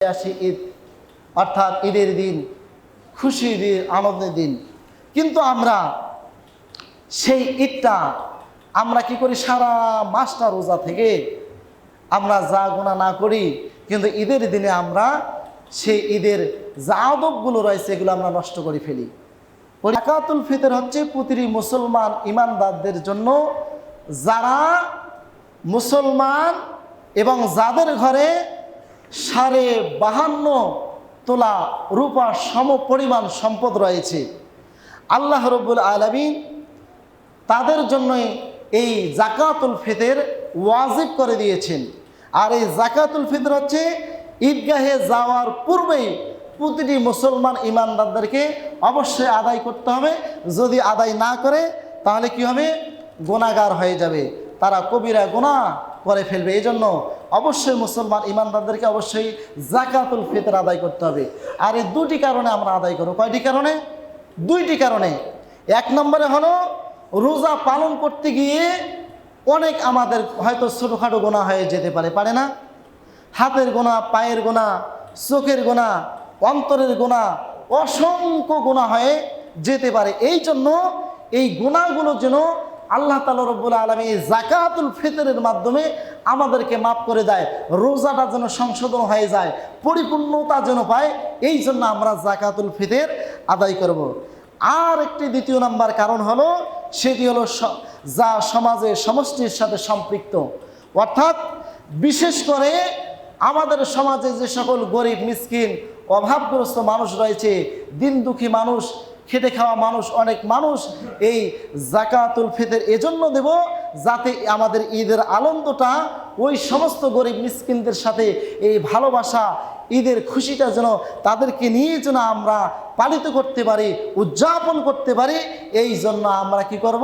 আসে ঈদ, অর্থাৎ ঈদের দিন, খুশির দিন, আনন্দের দিন। কিন্তু আমরা সেই ঈদটা আমরা কি করি, সারা মাসটা রোজা থেকে আমরা যা গুনাহ না করি, কিন্তু ঈদের দিনে আমরা সেই ঈদের যা আদবগুলো রয়েছে এগুলো আমরা নষ্ট করে ফেলি। যাকাতুল ফিতর হচ্ছে প্রতিটি মুসলমান ইমানদারদের জন্য, যারা মুসলমান এবং যাদের ঘরে 52.5 তোলা রূপা সম পরিমাণ সম্পদ রয়েছে। আল্লাহ রাব্বুল আলামিন তাদের জন্যই এই যাকাতুল ফিতর ওয়াজিব করে দিয়েছেন। আর এই যাকাতুল ফিতর হচ্ছে ঈদগাহে যাওয়ার পূর্বেই প্রতিটি মুসলমান ইমানদারদেরকে অবশ্যই আদায় করতে হবে। যদি আদায় না করে তাহলে কি হবে, গুনাহগার হয়ে যাবে, তারা কবিরা গুনাহ করে ফেলবে। এই জন্য অবশ্যই মুসলমান ইমানদারদেরকে অবশ্যই যাকাতুল ফিতর আদায় করতে হবে। আর এই দুটি কারণে আমরা আদায় করব। কয়টি কারণে? দুইটি কারণে। এক নম্বরে হলো, রোজা পালন করতে গিয়ে অনেক আমাদের হয়তো ছোটোখাটো গুনাহ হয়ে যেতে পারে না? হাতের গুনাহ, পায়ের গুনাহ, চোখের গুনাহ, অন্তরের গুনাহ, অসংখ্য গুনাহ হয়ে যেতে পারে। এই জন্য এই গুনাহগুলো যেন আল্লাহ তাআলা রব্বুল আলামিন এই যাকাতুল ফিতরের মাধ্যমে আমাদেরকে মাফ করে দেয়, রোজাটা যেন সংশোধন হয়ে যায়, পরিপূর্ণতা যেন পায়, এই জন্য আমরা যাকাতুল ফিতর আদায় করব। আর একটি দ্বিতীয় নাম্বার কারণ হলো, সেটি হলো যা সমাজের সমষ্টির সাথে সম্পৃক্ত। অর্থাৎ বিশেষ করে আমাদের সমাজে যে সকল গরিব, মিসকিন, অভাবগ্রস্ত মানুষ রয়েছে, দিন দুঃখী মানুষ, খেটে খাওয়া মানুষ, অনেক মানুষ, এই যাকাতুল ফিতর এজন্য দেব যাতে আমাদের ঈদের আনন্দটা ওই সমস্ত গরিব মিসকিনদের সাথে এই ভালোবাসা, ঈদের খুশিটা যেন তাদেরকে নিয়ে যেন আমরা পালিত করতে পারি, উদযাপন করতে পারি। এই জন্য আমরা কি করব,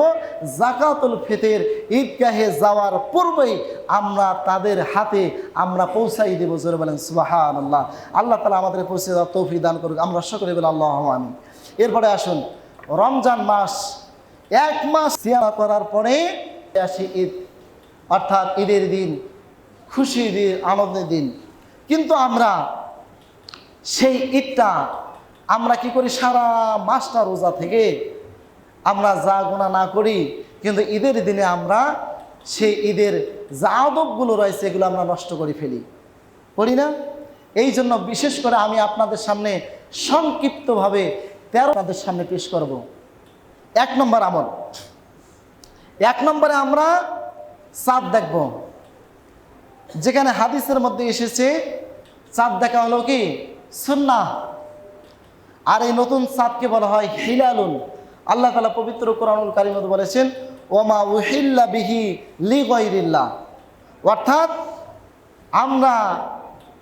যাকাতুল ফিতর ঈদগাহে যাওয়ার পূর্বেই আমরা তাদের হাতে আমরা পৌঁছাই দেব। জোরে বলেন সুবহানাল্লাহ। আল্লাহ তাআলা আমাদের পৌঁছে দেওয়ার তৌফিক দান করুক। আমরা সকলে বলি আল্লাহুম্মা আমিন। এরপরে আসুন, রমজান মাস, 1 মাস সিয়াম করার পরে আসে ঈদ, অর্থাৎ ঈদের দিন, খুশির দিন, আনন্দের দিন। কিন্তু আমরা সেই ঈদটা আমরা কি করি, সারা মাসটা রোজা থেকে আমরা যা গুনাহ না করি, কিন্তু ঈদের দিনে আমরা সেই ঈদের যা আদবগুলো রয়েছে এগুলো আমরা নষ্ট করে ফেলি, করি না? এই জন্য বিশেষ করে আমি আপনাদের সামনে সংক্ষিপ্তভাবে 13 আপনাদের সামনে পেশ করব। 1 নম্বর আমল, 1 নম্বরে আমরা চাঁদ দেখব। যেখানে হাদিসের মধ্যে এসেছে চাঁদ দেখা হলো কি সুন্নাহ, আর এই নতুন চাঁদকে বলা হয় হিলালুন। আল্লাহ তাআলা পবিত্র কোরআনুল কারীমে বলেছেন, ওমা উহিল্লা বিহি লিগাইরিল্লাহ। অর্থাৎ আমরা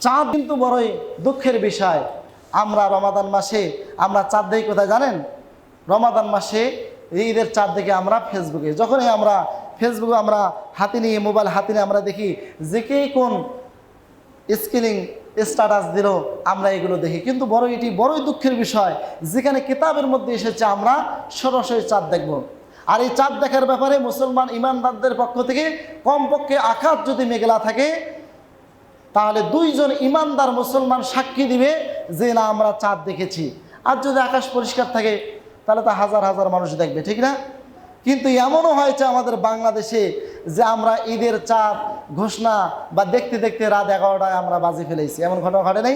চাঁদ, কিন্তু বড়ই দুঃখের বিষয়, আমরা রমাদান মাসে আমরা চাঁদ দেখি কোথায় জানেন? রমাদান মাসে ঈদের চাঁদ দেখে আমরা ফেসবুকে, যখনই আমরা ফেসবুকে আমরা হাতে নিয়ে, মোবাইল হাতে নিয়ে আমরা দেখি যে কে কোন স্কিলিং স্ট্যাটাস দিল, আমরা এগুলো দেখি। কিন্তু এটি বড়ই দুঃখের বিষয়, যেখানে কিতাবের মধ্যে এসেছে আমরা সরাসরি চাঁদ দেখব। আর এই চাঁদ দেখার ব্যাপারে মুসলমান ইমানদারদের পক্ষ থেকে কমপক্ষে আকাশ যদি মেঘলা থাকে, তাহলে 2 জন ইমানদার মুসলমান সাক্ষী দিবে যে না আমরা চাঁদ দেখেছি। আর যদি আকাশ পরিষ্কার থাকে তাহলে তা হাজার হাজার মানুষ দেখবে, ঠিক না? কিন্তু এমনও হয়েছে আমাদের বাংলাদেশে যে আমরা ঈদের চাঁদ ঘোষণা বা দেখতে দেখতে রাত 11টায় আমরা বাজি ফেলেছি। এমন ঘটনা ঘটে নাই?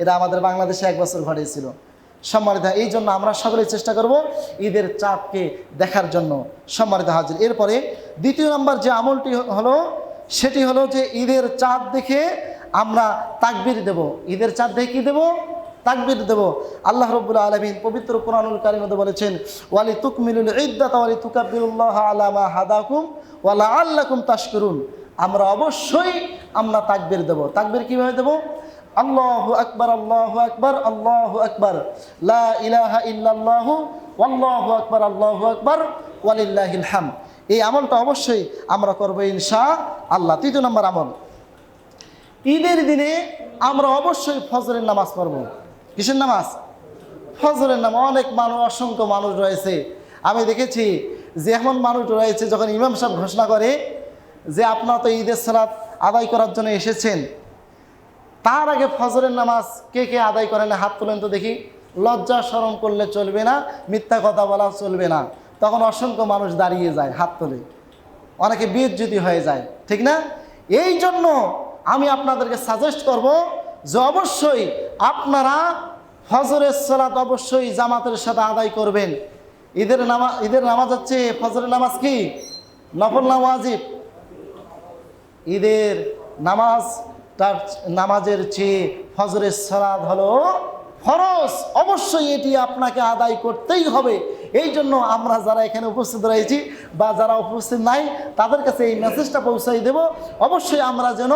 এটা আমাদের বাংলাদেশে 1 বছর ঘটেছিল। সম্মানিত, এই জন্য আমরা সকলেই চেষ্টা করব ঈদের চাঁদকে দেখার জন্য। সম্মানিত হাজির, এরপরে দ্বিতীয় নম্বর যে আমলটি হলো, সেটি হলো যে ঈদের চাঁদ দেখে আমরা তাকবীর দেব। ঈদের চাঁদ দেখে কি দেব? তাকবীর দেব। আল্লাহ রাব্বুল আলামিন পবিত্র কোরআনুল কারীমে বলেছেন, ওয়ালি তুকমিলুল ইদ্দাতা ওয়ালি তুকাব্বিরুল্লাহা আলা মা হাদাকুম ওয়া লাআল্লাকুম তাশকুরুন। আমরা অবশ্যই আমরা তাকবীর দেব। তাকবীর কিভাবে দেব? আল্লাহু আকবার, আল্লাহু আকবার, আল্লাহু আকবার, লা ইলাহা ইল্লাল্লাহু ওয়াল্লাহু আকবার, আল্লাহু আকবার, ওয়ালিল্লাহিল হামদ। এই আমলটা অবশ্যই আমরা করব ইনশাআল্লাহ। 3 নম্বর আমল, ঈদের দিনে আমরা অবশ্যই ফজরের নামাজ পড়ব। কিসের নামাজ? ফজরের নামাজ। অনেক মানুষ, অসংখ্য মানুষ রয়েছে, আমি দেখেছি যে এমন মানুষ রয়েছে, যখন ইমাম সাহেব ঘোষণা করে যে আপনারা তো ঈদের সালাত আদায় করার জন্য এসেছেন, তার আগে ফজরের নামাজ কে কে আদায় করে না? হাত তুলেন তো দেখি। লজ্জা শরম করলে চলবে না, মিথ্যা কথা বলা চলবে না। তখন অসংখ্য মানুষ দাঁড়িয়ে যায়, হাত তোলে, অনেকে বেইজ্জতি হয়ে যায়, ঠিক না? এই জন্য আমি আপনাদেরকে সাজেস্ট করব যে অবশ্যই আপনারা ফজরের সালাত অবশ্যই জামাতের সাথে আদায় করবেন। ঈদের নামাজ হচ্ছে, ফজরের নামাজ কি নফল না ওয়াজিব? ঈদের নামাজের চেয়ে ফজরের সালাত হলো ফরজ, অবশ্যই এটি আপনাকে আদায় করতেই হবে। এই জন্য আমরা যারা এখানে উপস্থিত রয়েছি বা যারা উপস্থিত নাই তাদের কাছে এই মেসেজটা পৌঁছাই দেব, অবশ্যই আমরা যেন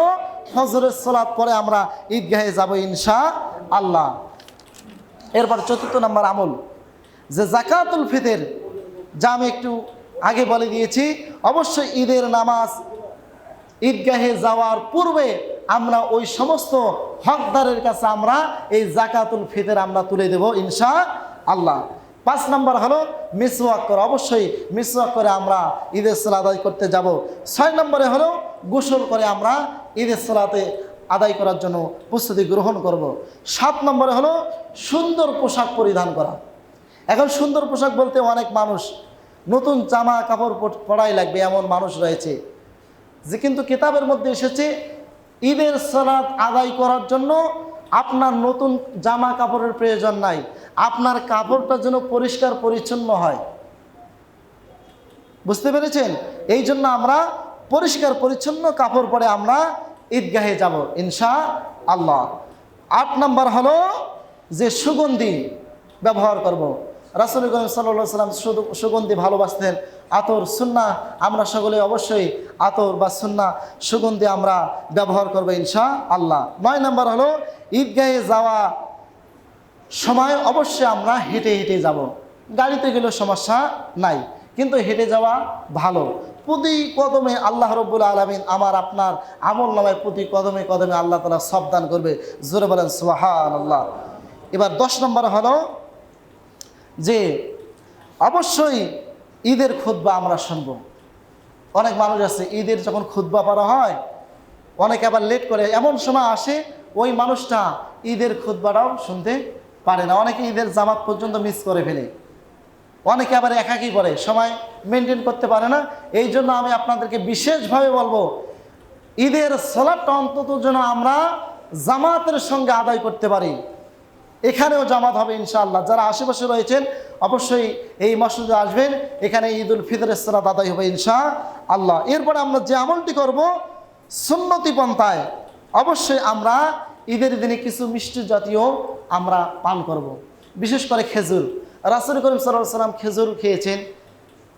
ফজরের সালাত পরে আমরা ঈদগাহে যাব ইনশাআল্লাহ। এরপর ৪র্থ নম্বর আমল যে যাকাতুল ফিতর, যা আমি একটু আগে বলে দিয়েছি। অবশ্যই ঈদের নামাজ ঈদগাহে যাওয়ার পূর্বে আমরা ওই সমস্ত হকদারের কাছে আমরা এই যাকাতুল ফিতর আমরা তুলে দেব ইনশাআল্লাহ। ৫ নম্বর হলো মিসওয়াক করা, অবশ্যই মিসওয়াক করে আমরা ঈদের সালাত আদায় করতে যাব। ৬ নম্বরে হলো গোসল করে আমরা ঈদের সালাতে আদায় করার জন্য প্রস্তুতি গ্রহণ করব। ৭ নম্বরে হলো সুন্দর পোশাক পরিধান করা। এখন সুন্দর পোশাক বলতে অনেক মানুষ নতুন জামা কাপড় পরাই লাগবে এমন মানুষ রয়েছে, যে কিন্তু কিতাবের মধ্যে এসেছে ঈদের সালাত আদায় করার জন্য আপনার নতুন জামা কাপড়ের প্রয়োজন নাই, আপনার কাপড়টা যেন পরিষ্কার পরিচ্ছন্ন হয়। বুঝতে পেরেছেন? এই জন্য আমরা পরিষ্কার পরিচ্ছন্ন কাপড় পরে আমরা ঈদগাহে যাব ইনশাআল্লাহ। ৮ নম্বর হলো যে সুগন্ধি ব্যবহার করব। রাসূল করিম সাল্লাল্লাহু আলাইহি ওয়াসাল্লাম সুগন্ধি ভালোবাসতেন, আতর সুন্নাহ, আমরা সকলে অবশ্যই আতর বা সুন্নাহ সুগন্ধি আমরা ব্যবহার করব ইনশাআল্লাহ। ৯ নম্বর হলো ঈদগাহে যাওয়া সময় অবশ্যই আমরা হেঁটে হেঁটে যাব। গাড়িতে গেলেও সমস্যা নাই, কিন্তু হেঁটে যাওয়া ভালো। প্রতি কদমে আল্লাহ রাব্বুল আলামিন আমার আপনার আমল নামায় প্রতি কদমে কদমে আল্লাহ তাআলা সব দান করবে। জোরে বলেন সুবহানাল্লাহ। এবার ১০ নম্বর হলো যে অবশ্যই ঈদের খুতবা আমরা শুনব। অনেক মানুষ আছে ঈদের যখন খুতবা পড়া হয় অনেকে আবার লেট করে, এমন সময় আসে ওই মানুষটা ঈদের খুতবাটাও শুনতে পারে না, অনেকে ঈদের জামাত পর্যন্ত মিস করে ফেলে, অনেকে আবার একাকী পড়ে, সময় মেনটেন করতে পারে না। এই জন্য আমি আপনাদেরকে বিশেষভাবে বলবো ঈদের সালাতটা অন্তত যেন আমরা জামাতের সঙ্গে আদায় করতে পারি। এখানেও জামাত হবে ইনশাআল্লাহ। যারা আশেপাশে রয়েছেন অবশ্যই এই মসজিদে আসবেন, এখানে ঈদুল ফিতরের সালাত আদায় হবে ইনশাআল্লাহ। এরপরে আমরা যে আমলটি করব সুন্নতি পন্থায়, অবশ্যই আমরা ঈদের দিনে কিছু মিষ্টি জাতীয় আমরা পান করব, বিশেষ করে খেজুর। রাসূল করিম সাল্লাল্লাহু আলাইহি ওয়াসাল্লাম খেজুর খেয়েছেন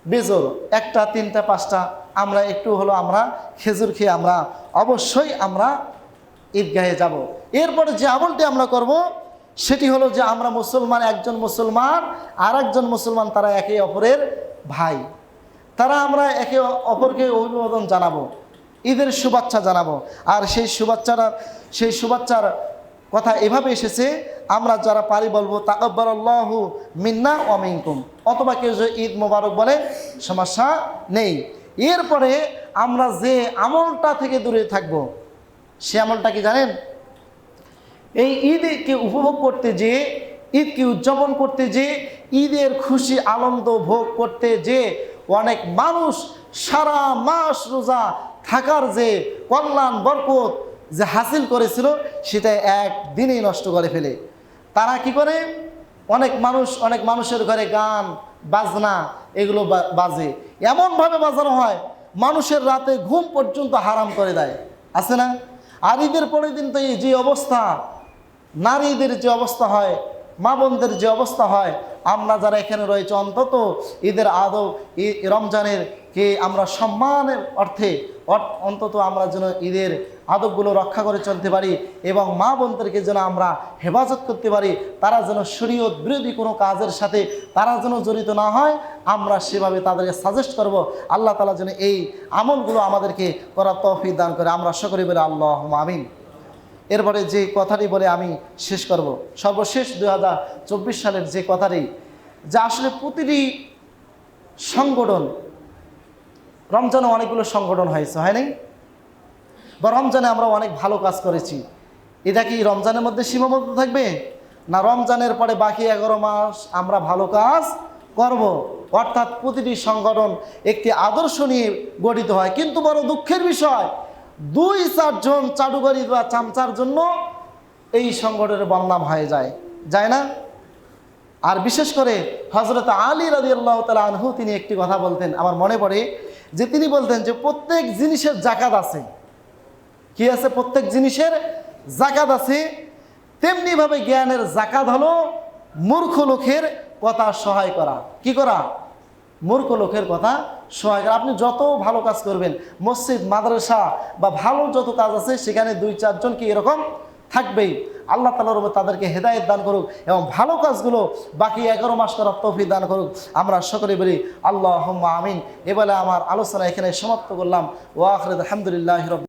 বেজোর, 1টা 3টা 5টা, আমরা একটু হলো আমরা খেজুর খেয়ে আমরা অবশ্যই আমরা ঈদগাহে যাব। এরপরে যে আমলটি আমরা করব সেটি হলো যে আমরা মুসলমান, একজন মুসলমান আর একজন মুসলমান, তারা একে অপরের ভাই, তারা আমরা একে অপরকে অভিবাদন জানাবো, ঈদের শুভেচ্ছা জানাবো। আর সেই শুভেচ্ছার কথা এভাবে এসেছে, আমরা যারা পারি বলবো তাকাব্বালাল্লাহু মিন্না ওয়া মিনকুম, অথবা কেউ যে ঈদ মোবারক বলে সমস্যা নেই। এরপরে আমরা যে আমলটা থেকে দূরে থাকবো সে আমলটা কি জানেন? এই ঈদকে উপভোগ করতে যে, ঈদকে উদযাপন করতে যে, ঈদের খুশি আনন্দ ভোগ করতে যে অনেক মানুষ সারা মাস রোজা থাকার যে কল্যাণ বরকত যে হাসিল করেছিল সেটা একদিনেই নষ্ট করে ফেলে। তারা কি করে? অনেক মানুষের ঘরে গান বাজনা এগুলো বাজে, এমনভাবে বাজানো হয় মানুষের রাতে ঘুম পর্যন্ত হারাম করে দেয়, আছে না? আর ঈদের পরের দিন তো এই যে অবস্থা, নারীদের যে অবস্থা হয়, মা বোনদের যে অবস্থা হয়, আমরা যারা এখানে রয়েছে অন্তত ঈদের আদব রমজানের কে আমরা সম্মানের অর্থে অন্তত আমরা যেন ঈদের আদবগুলো রক্ষা করে চলতে পারি এবং মা বোনদেরকে যেন আমরা হেফাজত করতে পারি, তারা যেন শরীয়ত বিরোধী কোনো কাজের সাথে তারা যেন জড়িত না হয়, আমরা সেভাবে তাদেরকে সাজেস্ট করব। আল্লাহ তাআলা যেন এই আমলগুলো আমাদেরকে করার তৌফিক দান করে, আমরা সকলে বলে আল্লাহুম্মা আমিন। এরপরে যে কথাটি বলে আমি শেষ করব, সর্বশেষ 2024 সালের যে কথাটি, যা আসলে প্রতিটি সংগঠন, রমজানে অনেকগুলো সংগঠন হয়েছে, হয় নাই? বা রমজানে আমরা অনেক ভালো কাজ করেছি, এটা কি রমজানের মধ্যে সীমাবদ্ধ থাকবে, না রমজানের পরে বাকি 11 মাস আমরা ভালো কাজ করব? অর্থাৎ প্রতিটি সংগঠন একটি আদর্শ নিয়ে গঠিত হয়, কিন্তু বড় দুঃখের বিষয় 2-4 জন চাটুকারি বা চামচার জন্য এই সংগঠনের বদনাম হয়ে যায় না? আর বিশেষ করে হযরত আলী রাদিয়াল্লাহু তাআলা আনহু তিনি একটি কথা বলতেন, আমার মনে পড়ে যে তিনি বলতেন যে প্রত্যেক জিনিসের যাকাত আছে। কি আছে? প্রত্যেক জিনিসের যাকাত আছে। তেমনিভাবে জ্ঞানের যাকাত হলো মূর্খ লোকের কথা সহায় করা। কি করা? মূর্খ লোকের কথা সহায় করা। আপনি যত ভালো কাজ করবেন, মসজিদ মাদ্রাসা বা ভালো যত কাজ আছে সেখানে 2-4 জন কি এরকম থাকবেই। আল্লাহ তাআলার রহমতে তাদেরকে হেদায়েত দান করুক এবং ভালো কাজগুলো বাকি 11 মাস করার তৌফিক দান করুক। আমরা সকলে বলি আল্লাহুম্মা আমিন। এবেলা আমার আলোচনা এখানে সমাপ্ত করলাম। ওয়া আখিরু আলহামদুলিল্লাহি রাব্বিল